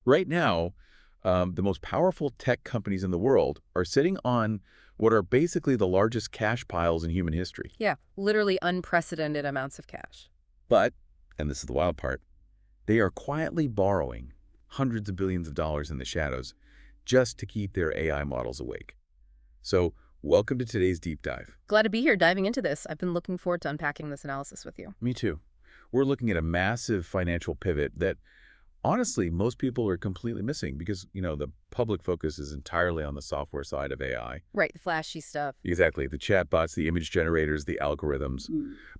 Right now, the most powerful tech companies in the world are sitting on what are basically the largest cash piles in human history. Yeah, literally unprecedented amounts of cash. But, and this is the wild part, they are quietly borrowing hundreds of billions of dollars in the shadows just to keep their AI models awake. So, welcome to today's deep dive. Glad to be here diving into this. I've been looking forward to unpacking this analysis with you. Me too. We're looking at a massive financial pivot that honestly, most people are completely missing because, the public focus is entirely on the software side of AI. Right, the flashy stuff. Exactly. The chatbots, the image generators, the algorithms.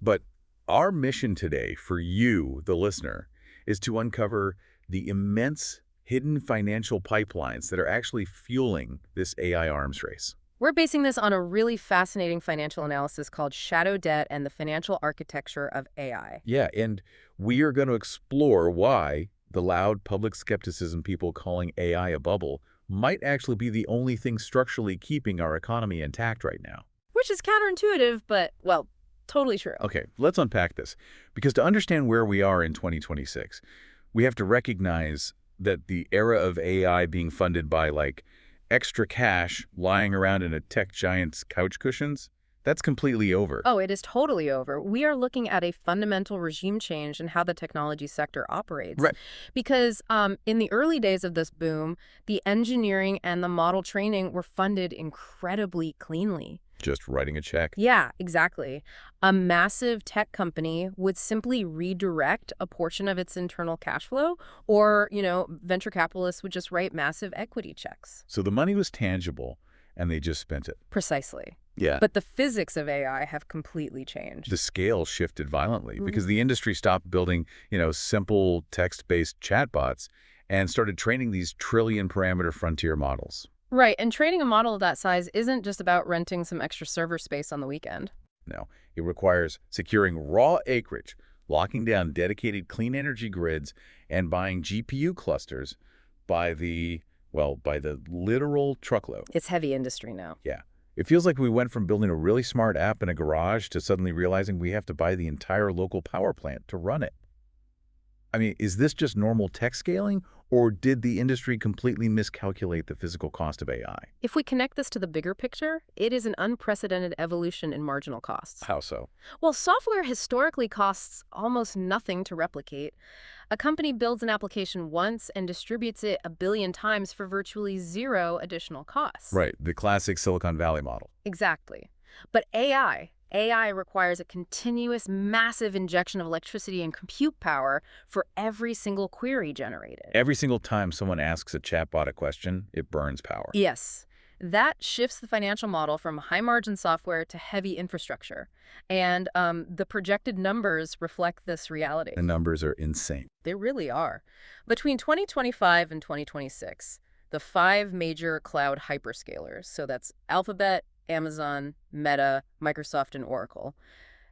But our mission today for you, the listener, is to uncover the immense hidden financial pipelines that are actually fueling this AI arms race. We're basing this on a really fascinating financial analysis called Shadow Debt and the Financial Architecture of AI. Yeah, and we are going to explore why the loud public skepticism people calling AI a bubble might actually be the only thing structurally keeping our economy intact right now. Which is counterintuitive, but, well, totally true. Okay, let's unpack this. Because to understand where we are in 2026, we have to recognize that the era of AI being funded by, extra cash lying around in a tech giant's couch cushions, that's completely over. Oh, it is totally over. We are looking at a fundamental regime change in how the technology sector operates. Right. Because in the early days of this boom, the engineering and the model training were funded incredibly cleanly. Just writing a check. Yeah, exactly. A massive tech company would simply redirect a portion of its internal cash flow, or, venture capitalists would just write massive equity checks. So the money was tangible, and they just spent it. Precisely. Yeah. But the physics of AI have completely changed. The scale shifted violently because the industry stopped building, simple text-based chatbots and started training these trillion-parameter frontier models. Right, and training a model of that size isn't just about renting some extra server space on the weekend. No, it requires securing raw acreage, locking down dedicated clean energy grids, and buying GPU clusters by the literal truckload. It's heavy industry now. Yeah. It feels like we went from building a really smart app in a garage to suddenly realizing we have to buy the entire local power plant to run it. I mean, is this just normal tech scaling, or did the industry completely miscalculate the physical cost of AI? If we connect this to the bigger picture, it is an unprecedented evolution in marginal costs. How so? Well, software historically costs almost nothing to replicate. A company builds an application once and distributes it a billion times for virtually zero additional costs. Right, the classic Silicon Valley model. Exactly. But AI requires a continuous, massive injection of electricity and compute power for every single query generated. Every single time someone asks a chatbot a question, it burns power. Yes. That shifts the financial model from high-margin software to heavy infrastructure. And the projected numbers reflect this reality. The numbers are insane. They really are. Between 2025 and 2026, the 5 major cloud hyperscalers, so that's Alphabet, Amazon, Meta, Microsoft, and Oracle,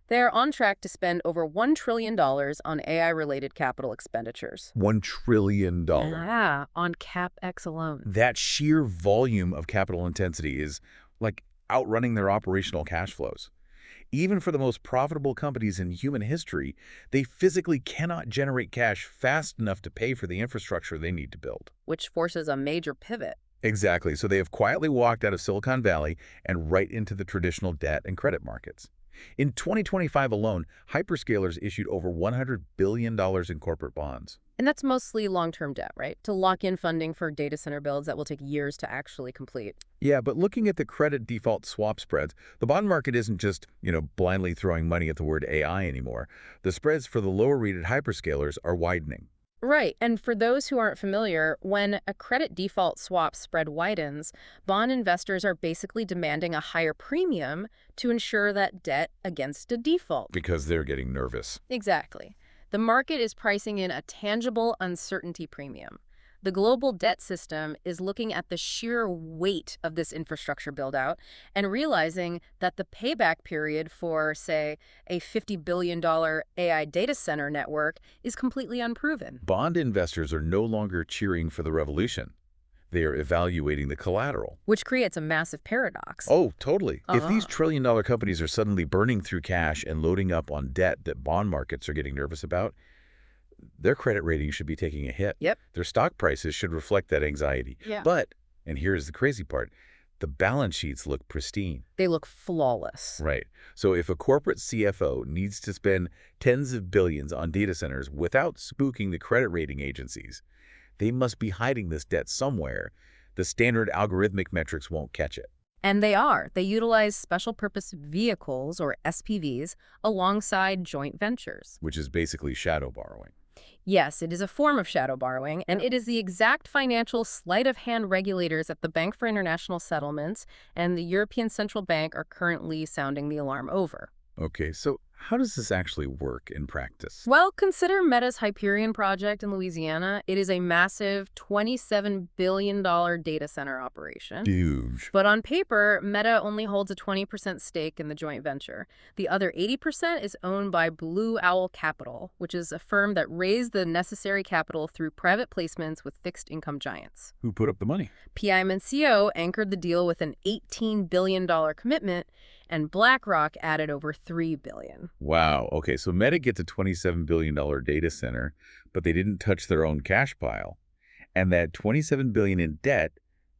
they're on track to spend over $1 trillion on AI-related capital expenditures. $1 trillion. Yeah, on CapEx alone. That sheer volume of capital intensity is outrunning their operational cash flows. Even for the most profitable companies in human history, they physically cannot generate cash fast enough to pay for the infrastructure they need to build. Which forces a major pivot. Exactly. So they have quietly walked out of Silicon Valley and right into the traditional debt and credit markets. In 2025 alone, hyperscalers issued over $100 billion in corporate bonds. And that's mostly long-term debt, right? To lock in funding for data center builds that will take years to actually complete. Yeah, but looking at the credit default swap spreads, the bond market isn't just, blindly throwing money at the word AI anymore. The spreads for the lower-rated hyperscalers are widening. Right, and for those who aren't familiar, when a credit default swap spread widens, bond investors are basically demanding a higher premium to ensure that debt against a default. Because they're getting nervous. Exactly. The market is pricing in a tangible uncertainty premium. The global debt system is looking at the sheer weight of this infrastructure build-out and realizing that the payback period for, say, a $50 billion AI data center network is completely unproven. Bond investors are no longer cheering for the revolution. They are evaluating the collateral. Which creates a massive paradox. Oh, totally. If these trillion-dollar companies are suddenly burning through cash and loading up on debt that bond markets are getting nervous about, their credit rating should be taking a hit. Yep. Their stock prices should reflect that anxiety. Yeah. But, and here's the crazy part, the balance sheets look pristine. They look flawless. Right. So if a corporate CFO needs to spend tens of billions on data centers without spooking the credit rating agencies, they must be hiding this debt somewhere. The standard algorithmic metrics won't catch it. And they are. They utilize special purpose vehicles, or SPVs, alongside joint ventures. Which is basically shadow borrowing. Yes, it is a form of shadow borrowing, and it is the exact financial sleight of hand regulators at the Bank for International Settlements and the European Central Bank are currently sounding the alarm over. Okay, so how does this actually work in practice? Well, consider Meta's Hyperion project in Louisiana. It is a massive $27 billion data center operation. Huge. But on paper, Meta only holds a 20% stake in the joint venture. The other 80% is owned by Blue Owl Capital, which is a firm that raised the necessary capital through private placements with fixed income giants. Who put up the money? PIMCO anchored the deal with an $18 billion commitment, and BlackRock added over $3 billion. Wow. Okay, so Meta gets a $27 billion data center, but they didn't touch their own cash pile. And that $27 billion in debt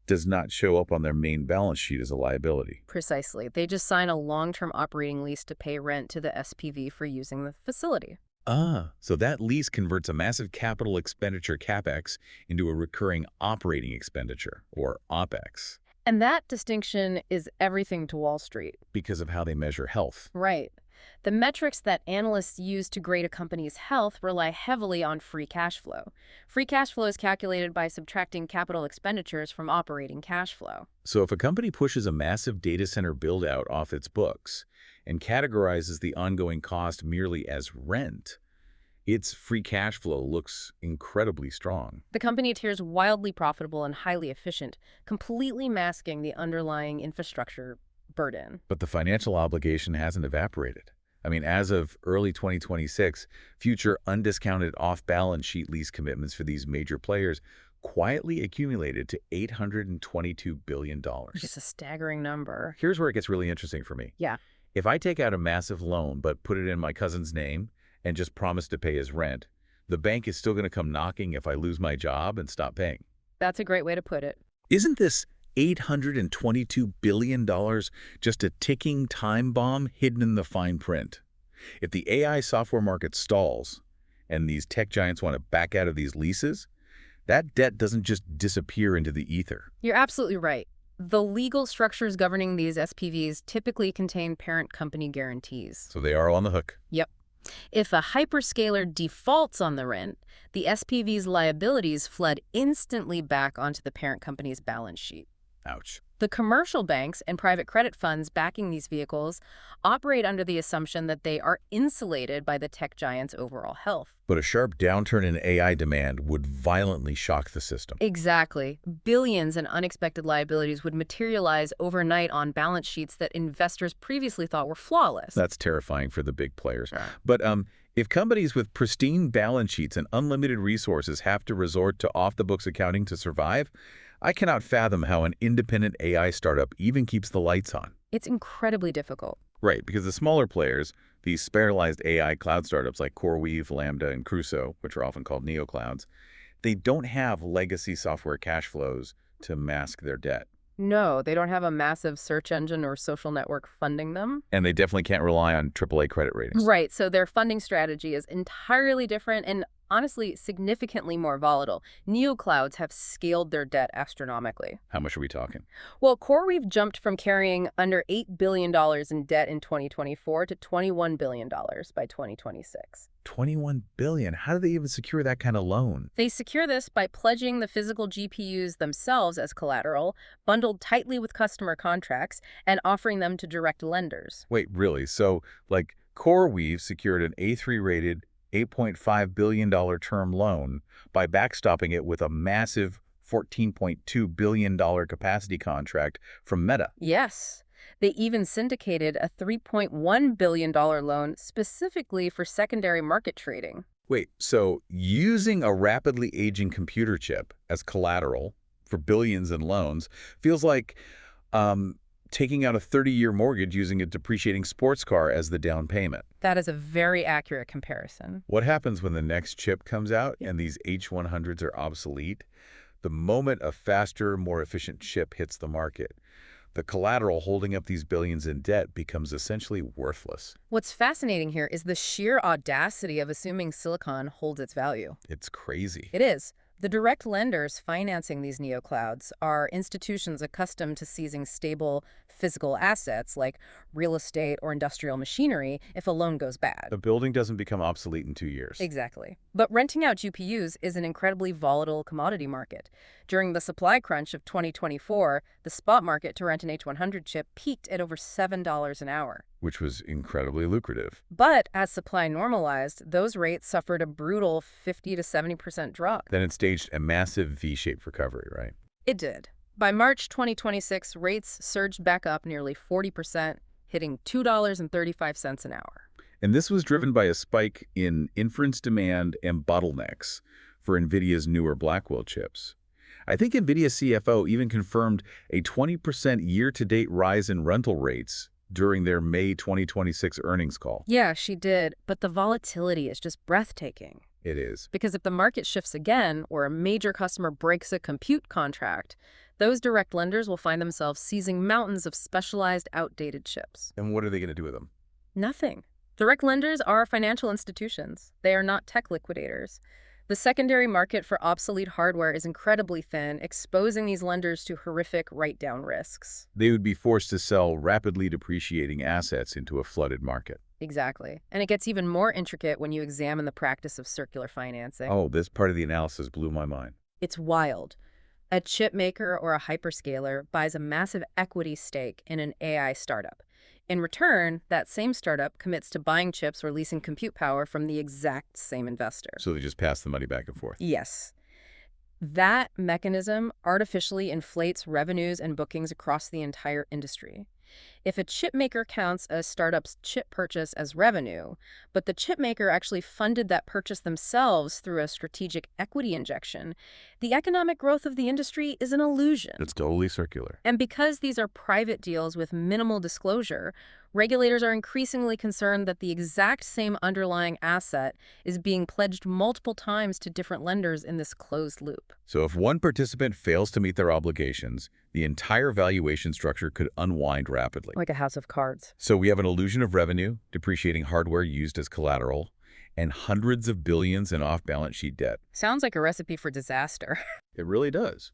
does not show up on their main balance sheet as a liability. Precisely. They just sign a long-term operating lease to pay rent to the SPV for using the facility. Ah, so that lease converts a massive capital expenditure CapEx into a recurring operating expenditure, or OpEx. And that distinction is everything to Wall Street. Because of how they measure health. Right. The metrics that analysts use to grade a company's health rely heavily on free cash flow. Free cash flow is calculated by subtracting capital expenditures from operating cash flow. So if a company pushes a massive data center build-out off its books and categorizes the ongoing cost merely as rent, its free cash flow looks incredibly strong. The company appears wildly profitable and highly efficient, completely masking the underlying infrastructure burden. But the financial obligation hasn't evaporated. I mean, as of early 2026, future undiscounted off-balance sheet lease commitments for these major players quietly accumulated to $822 billion. It's a staggering number. Here's where it gets really interesting for me. Yeah. If I take out a massive loan but put it in my cousin's name and just promise to pay his rent, the bank is still going to come knocking if I lose my job and stop paying. That's a great way to put it. Isn't this $822 billion just a ticking time bomb hidden in the fine print? If the AI software market stalls and these tech giants want to back out of these leases, that debt doesn't just disappear into the ether. You're absolutely right. The legal structures governing these SPVs typically contain parent company guarantees. So they are on the hook. Yep. If a hyperscaler defaults on the rent, the SPV's liabilities flood instantly back onto the parent company's balance sheet. Ouch. The commercial banks and private credit funds backing these vehicles operate under the assumption that they are insulated by the tech giant's overall health. But a sharp downturn in AI demand would violently shock the system. Exactly. Billions in unexpected liabilities would materialize overnight on balance sheets that investors previously thought were flawless. That's terrifying for the big players. But if companies with pristine balance sheets and unlimited resources have to resort to off-the-books accounting to survive, I cannot fathom how an independent AI startup even keeps the lights on. It's incredibly difficult. Right, because the smaller players, these spiralized AI cloud startups like CoreWeave, Lambda, and Crusoe, which are often called Neoclouds, they don't have legacy software cash flows to mask their debt. No, they don't have a massive search engine or social network funding them. And they definitely can't rely on AAA credit ratings. Right, so their funding strategy is entirely different and honestly significantly more volatile. Neoclouds have scaled their debt astronomically. How much are we talking? Well, CoreWeave jumped from carrying under $8 billion in debt in 2024 to $21 billion by 2026. $21 billion? How do they even secure that kind of loan? They secure this by pledging the physical GPUs themselves as collateral, bundled tightly with customer contracts, and offering them to direct lenders. Wait, really? So, like, CoreWeave secured an A3-rated $8.5 billion term loan by backstopping it with a massive $14.2 billion capacity contract from Meta. Yes. They even syndicated a $3.1 billion loan specifically for secondary market trading. Wait, so using a rapidly aging computer chip as collateral for billions in loans feels like taking out a 30-year mortgage using a depreciating sports car as the down payment. That is a very accurate comparison. What happens when the next chip comes out and these H100s are obsolete? The moment a faster, more efficient chip hits the market, the collateral holding up these billions in debt becomes essentially worthless. What's fascinating here is the sheer audacity of assuming silicon holds its value. It's crazy. It is. The direct lenders financing these neoclouds are institutions accustomed to seizing stable physical assets like real estate or industrial machinery if a loan goes bad. A building doesn't become obsolete in 2 years. Exactly. But renting out GPUs is an incredibly volatile commodity market. During the supply crunch of 2024, the spot market to rent an H100 chip peaked at over $7 an hour. Which was incredibly lucrative. But as supply normalized, those rates suffered a brutal 50 to 70% drop. Then it staged a massive V-shaped recovery, right? It did. By March 2026, rates surged back up nearly 40%, hitting $2.35 an hour. And this was driven by a spike in inference demand and bottlenecks for NVIDIA's newer Blackwell chips. I think NVIDIA CFO even confirmed a 20% year-to-date rise in rental rates during their May 2026 earnings call. Yeah, she did, but the volatility is just breathtaking. It is. Because if the market shifts again, or a major customer breaks a compute contract, those direct lenders will find themselves seizing mountains of specialized, outdated chips. And what are they going to do with them? Nothing. Direct lenders are financial institutions. They are not tech liquidators. The secondary market for obsolete hardware is incredibly thin, exposing these lenders to horrific write-down risks. They would be forced to sell rapidly depreciating assets into a flooded market. Exactly. And it gets even more intricate when you examine the practice of circular financing. Oh, this part of the analysis blew my mind. It's wild. A chip maker or a hyperscaler buys a massive equity stake in an AI startup. In return, that same startup commits to buying chips or leasing compute power from the exact same investor. So they just pass the money back and forth. Yes. That mechanism artificially inflates revenues and bookings across the entire industry. If a chip maker counts a startup's chip purchase as revenue, but the chip maker actually funded that purchase themselves through a strategic equity injection, the economic growth of the industry is an illusion. It's totally circular. And because these are private deals with minimal disclosure, regulators are increasingly concerned that the exact same underlying asset is being pledged multiple times to different lenders in this closed loop. So if one participant fails to meet their obligations, the entire valuation structure could unwind rapidly. Like a house of cards. So we have an illusion of revenue, depreciating hardware used as collateral, and hundreds of billions in off-balance sheet debt. Sounds like a recipe for disaster. It really does.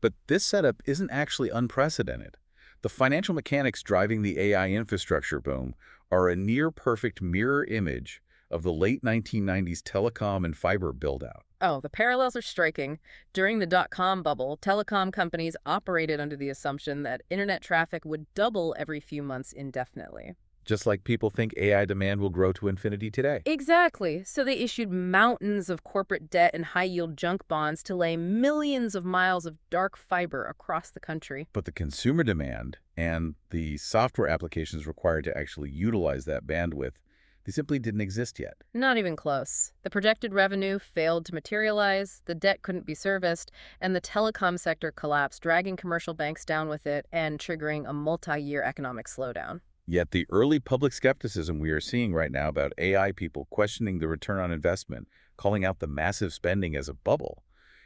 But this setup isn't actually unprecedented. The financial mechanics driving the AI infrastructure boom are a near-perfect mirror image of the late 1990s telecom and fiber build-out. Oh, the parallels are striking. During the dot-com bubble, telecom companies operated under the assumption that internet traffic would double every few months indefinitely. Just like people think AI demand will grow to infinity today. Exactly. So they issued mountains of corporate debt and high-yield junk bonds to lay millions of miles of dark fiber across the country. But the consumer demand and the software applications required to actually utilize that bandwidth, they simply didn't exist yet. Not even close. The projected revenue failed to materialize, the debt couldn't be serviced, and the telecom sector collapsed, dragging commercial banks down with it and triggering a multi-year economic slowdown. Yet the early public skepticism we are seeing right now about AI people questioning the return on investment, calling out the massive spending as a bubble,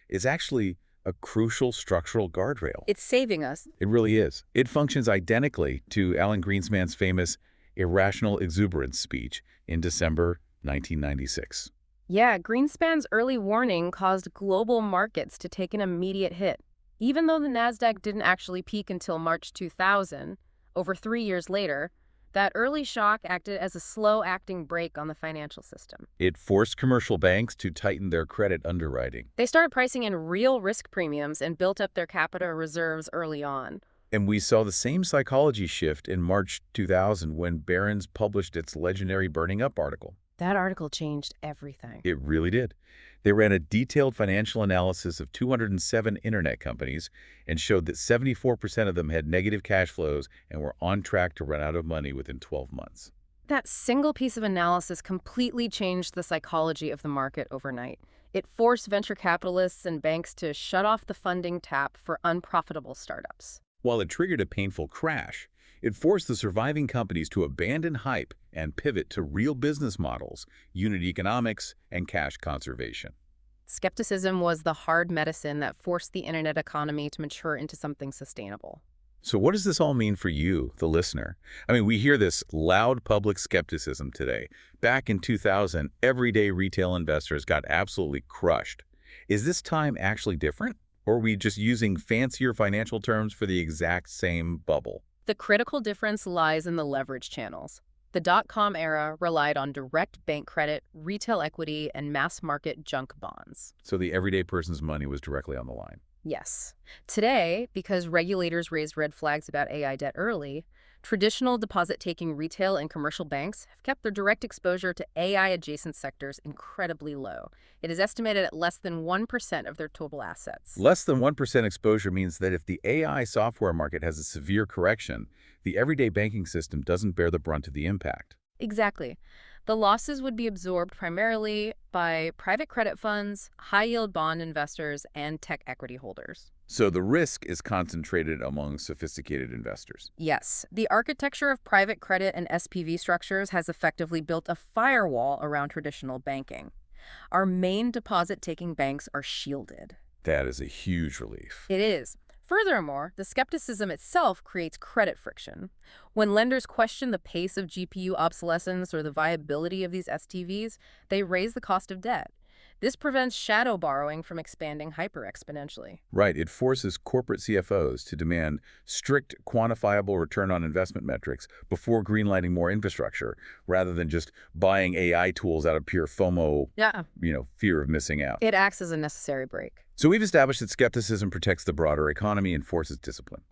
is actually a crucial structural guardrail. It's saving us. It really is. It functions identically to Alan Greenspan's famous irrational exuberance speech in December 1996. Yeah, Greenspan's early warning caused global markets to take an immediate hit. Even though the Nasdaq didn't actually peak until March 2000, over 3 years later, that early shock acted as a slow-acting brake on the financial system. It forced commercial banks to tighten their credit underwriting. They started pricing in real risk premiums and built up their capital reserves early on. And we saw the same psychology shift in March 2000 when Barron's published its legendary Burning Up article. That article changed everything. It really did. They ran a detailed financial analysis of 207 internet companies and showed that 74% of them had negative cash flows and were on track to run out of money within 12 months. That single piece of analysis completely changed the psychology of the market overnight. It forced venture capitalists and banks to shut off the funding tap for unprofitable startups. While it triggered a painful crash, it forced the surviving companies to abandon hype and pivot to real business models, unit economics, and cash conservation. Skepticism was the hard medicine that forced the internet economy to mature into something sustainable. So what does this all mean for you, the listener? I mean, we hear this loud public skepticism today. Back in 2000, everyday retail investors got absolutely crushed. Is this time actually different? Or are we just using fancier financial terms for the exact same bubble? The critical difference lies in the leverage channels. The dot-com era relied on direct bank credit, retail equity, and mass-market junk bonds. So the everyday person's money was directly on the line. Yes. Today, because regulators raised red flags about AI debt early, traditional deposit-taking retail and commercial banks have kept their direct exposure to AI-adjacent sectors incredibly low. It is estimated at less than 1% of their total assets. Less than 1% exposure means that if the AI software market has a severe correction, the everyday banking system doesn't bear the brunt of the impact. Exactly. The losses would be absorbed primarily by private credit funds, high-yield bond investors, and tech equity holders. So the risk is concentrated among sophisticated investors. Yes, the architecture of private credit and SPV structures has effectively built a firewall around traditional banking. Our main deposit-taking banks are shielded. That is a huge relief. It is. Furthermore, the skepticism itself creates credit friction. When lenders question the pace of GPU obsolescence or the viability of these SPVs, they raise the cost of debt. This prevents shadow borrowing from expanding hyper-exponentially. Right. It forces corporate CFOs to demand strict, quantifiable return on investment metrics before greenlighting more infrastructure, rather than just buying AI tools out of pure FOMO, fear of missing out. It acts as a necessary brake. So we've established that skepticism protects the broader economy and forces discipline.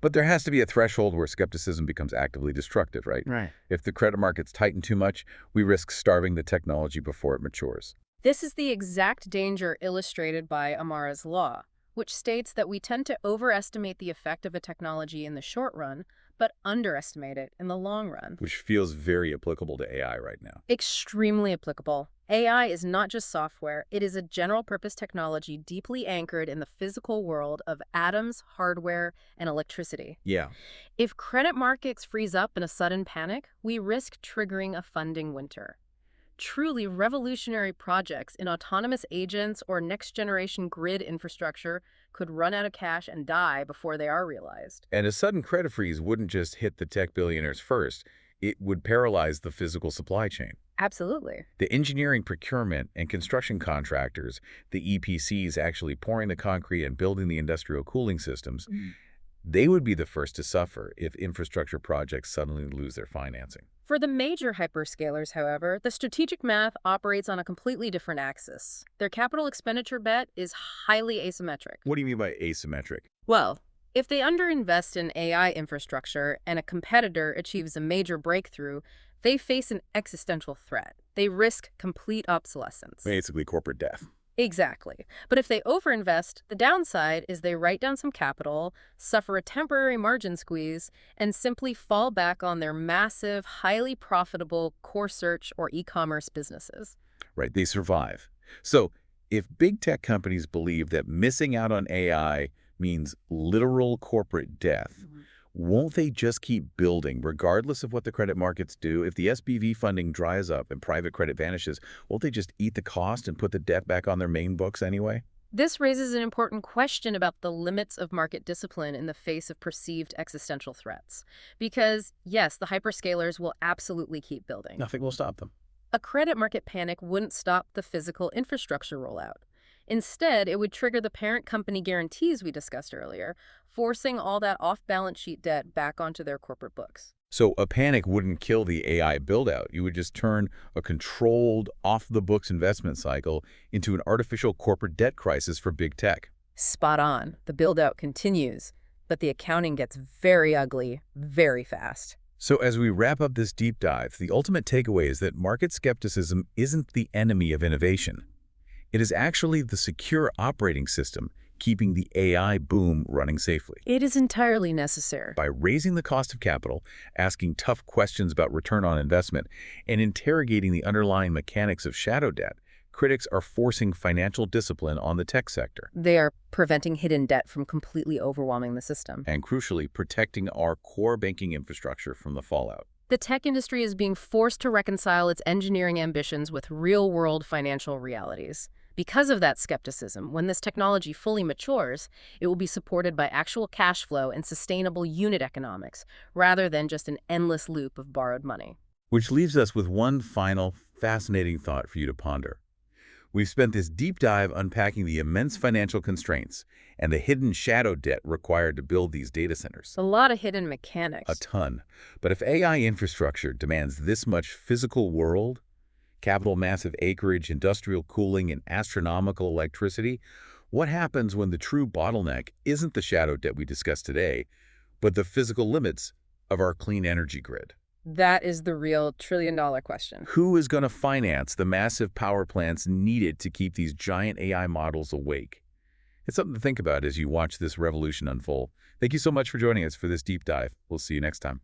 But there has to be a threshold where skepticism becomes actively destructive, right? Right. If the credit markets tighten too much, we risk starving the technology before it matures. This is the exact danger illustrated by Amara's law, which states that we tend to overestimate the effect of a technology in the short run, but underestimate it in the long run. Which feels very applicable to AI right now. Extremely applicable. AI is not just software, it is a general-purpose technology deeply anchored in the physical world of atoms, hardware, and electricity. Yeah. If credit markets freeze up in a sudden panic, we risk triggering a funding winter. Truly revolutionary projects in autonomous agents or next-generation grid infrastructure could run out of cash and die before they are realized. And a sudden credit freeze wouldn't just hit the tech billionaires first. It would paralyze the physical supply chain. Absolutely. The engineering, procurement, and construction contractors, the EPCs actually pouring the concrete and building the industrial cooling systems, they would be the first to suffer if infrastructure projects suddenly lose their financing. For the major hyperscalers, however, the strategic math operates on a completely different axis. Their capital expenditure bet is highly asymmetric. What do you mean by asymmetric? Well, if they underinvest in AI infrastructure and a competitor achieves a major breakthrough, they face an existential threat. They risk complete obsolescence. Basically corporate death. Exactly. But if they overinvest, the downside is they write down some capital, suffer a temporary margin squeeze, and simply fall back on their massive, highly profitable core search or e-commerce businesses. Right, they survive. So if big tech companies believe that missing out on AI means literal corporate death, won't they just keep building regardless of what the credit markets do? If the SPV funding dries up and private credit vanishes, won't they just eat the cost and put the debt back on their main books anyway? This raises an important question about the limits of market discipline in the face of perceived existential threats. Because, yes, the hyperscalers will absolutely keep building. Nothing will stop them. A credit market panic wouldn't stop the physical infrastructure rollout. Instead, it would trigger the parent company guarantees we discussed earlier, forcing all that off-balance sheet debt back onto their corporate books. So a panic wouldn't kill the AI build-out. You would just turn a controlled, off-the-books investment cycle into an artificial corporate debt crisis for big tech. Spot on. The build-out continues, but the accounting gets very ugly very fast. So as we wrap up this deep dive, the ultimate takeaway is that market skepticism isn't the enemy of innovation. It is actually the secure operating system keeping the AI boom running safely. It is entirely necessary. By raising the cost of capital, asking tough questions about return on investment, and interrogating the underlying mechanics of shadow debt, critics are forcing financial discipline on the tech sector They are preventing hidden debt from completely overwhelming the system. and, crucially, protecting our core banking infrastructure from the fallout. The tech industry is being forced to reconcile its engineering ambitions with real-world financial realities. Because of that skepticism, when this technology fully matures, it will be supported by actual cash flow and sustainable unit economics, rather than just an endless loop of borrowed money. Which leaves us with one final, fascinating thought for you to ponder. We've spent this deep dive unpacking the immense financial constraints and the hidden shadow debt required to build these data centers. A lot of hidden mechanics. A ton. But if AI infrastructure demands this much physical world, capital massive acreage, industrial cooling, and astronomical electricity, what happens when the true bottleneck isn't the shadow debt we discussed today, but the physical limits of our clean energy grid? That is the real trillion-dollar question. Who is going to finance the massive power plants needed to keep these giant AI models awake? It's something to think about as you watch this revolution unfold. Thank you so much for joining us for this deep dive. We'll see you next time.